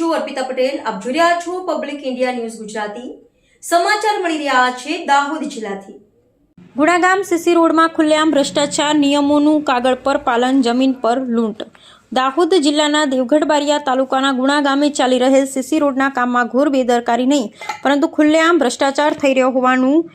છું અર્પિતા પટેલ. આપ જોઈ રહ્યા છો પબ્લિક ઇન્ડિયા ન્યૂઝ ગુજરાતી. સમાચાર મળી રહ્યા છે દાહોદ જિલ્લાથી. ગુણાગામ સીસી રોડમાં ખુલ્લેઆમ ભ્રષ્ટાચાર, નિયમોનું કાગળ પર પાલન, જમીન પર લૂંટ. દાહોદ જિલ્લાના દેવગઢ બારિયા તાલુકાના ગુણા ગામે ચાલી રહેલ સીસી રોડના કામમાં ઘોર બેદરકારી નહીં પરંતુ ખુલ્લેઆમ ભ્રષ્ટાચાર થઈ રહ્યો હોવાનું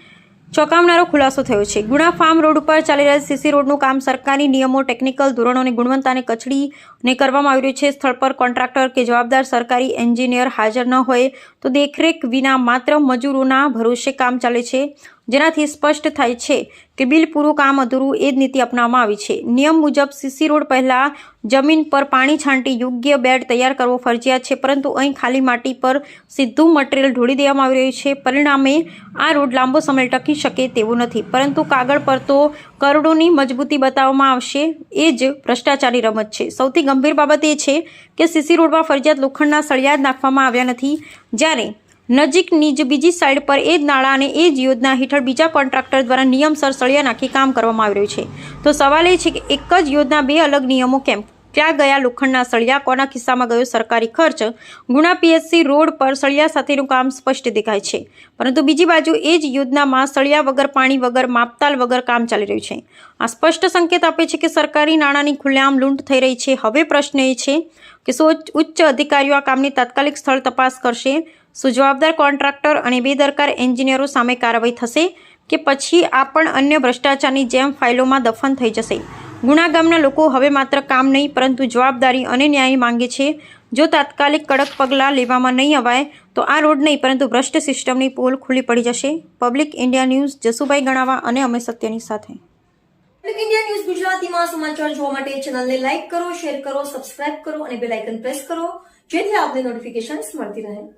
ચોંકાવનારો ખુલાસો થયો છે. ગુણા ફાર્મ રોડ ઉપર ચાલી રહેલ સીસી રોડનું કામ સરકારી નિયમો, ટેકનિકલ ધોરણો અને ગુણવત્તાને કચડીને કરવામાં આવી રહ્યું છે. સ્થળ પર કોન્ટ્રાક્ટર કે જવાબદાર સરકારી એન્જિનિયર હાજર ન હોય તો દેખરેખ વિના માત્ર મજૂરોના ભરોસે કામ ચાલે છે, જેનાથી સ્પષ્ટ થાય છે કે બિલ પૂરું કામ અધૂરું એ જ નીતિ અપનાવવામાં આવી છે. નિયમ મુજબ સીસી રોડ પહેલા જમીન પર પાણી છાંટી યોગ્ય બેડ તૈયાર કરવો ફરજિયાત છે, પરંતુ અહીં ખાલી માટી પર સીધું મટીરિયલ ઢોળી દેવામાં આવી રહ્યું છે. પરિણામે આ રોડ લાંબો સમય ટકી શકે તેવું નથી, પરંતુ કાગળ પર તો કરોડોની મજબૂતી બતાવવામાં આવશે. એ જ ભ્રષ્ટાચારની રમત છે. સૌથી ગંભીર બાબત એ છે કે સીસી રોડમાં ફરજિયાત લોખંડના સળિયા જ નાખવામાં આવ્યા નથી, જ્યારે નજીકની જ બીજી સાઈડ પર એ જ નાળા અને એ જ યોજના હેઠળ બીજા કોન્ટ્રાક્ટર દ્વારા નિયમસર સળિયા નાખી કામ કરવામાં આવી રહ્યું છે. તો સવાલ એ છે કે એક જ યોજના બે અલગ નિયમો કેમ? ક્યાં ગયા લોખંડના સળિયા? કોના ખિસ્સામાં ગયો સરકારી ખર્ચ? ગુણા પીએચસી રોડ પર સળિયા સાથેનું કામ સ્પષ્ટ દેખાય છે, પરંતુ બીજી બાજુ એ જ યોજનામાં સળિયા વગર, પાણી વગર, માપતાલ વગર કામ ચાલી રહ્યું છે. આ સ્પષ્ટ સંકેત આપે છે કે સરકારી નાણાંની ખુલ્લેઆમ લૂંટ થઈ રહી છે. હવે પ્રશ્ન એ છે કે શું ઉચ્ચ અધિકારીઓ આ કામની તાત્કાલિક સ્થળ તપાસ કરશે? શું જવાબદાર કોન્ટ્રાક્ટર અને બેદરકાર એન્જિનિયરો સામે કાર્યવાહી થશે કે પછી આ પણ અન્ય ભ્રષ્ટાચારની જેમ ફાઇલોમાં દફન થઈ જશે? ગુણા ગામના લોકો હવે માત્ર કામ નહીં પરંતુ જવાબદારી અને ન્યાય માંગે છે. જો તાત્કાલિક કડક પગલાં લેવામાં નહીં અવાય તો આ રોડ નહીં પરંતુ ભ્રષ્ટ સિસ્ટમની પોલ ખુલ્લી પડી જશે. પબ્લિક ઇન્ડિયા ન્યૂઝ, જસુભાઈ ગણાવા અને અમે સત્યની સાથે. પબ્લિક ઇન્ડિયા ન્યૂઝ ગુજરાતીમાં સમાચાર જોવા માટે ચેનલને લાઈક કરો, શેર કરો, સબસ્ક્રાઇબ કરો અને બેલ આઇકન પ્રેસ કરો, જેથી આપને નોટિફિકેશન્સ મળતી રહે.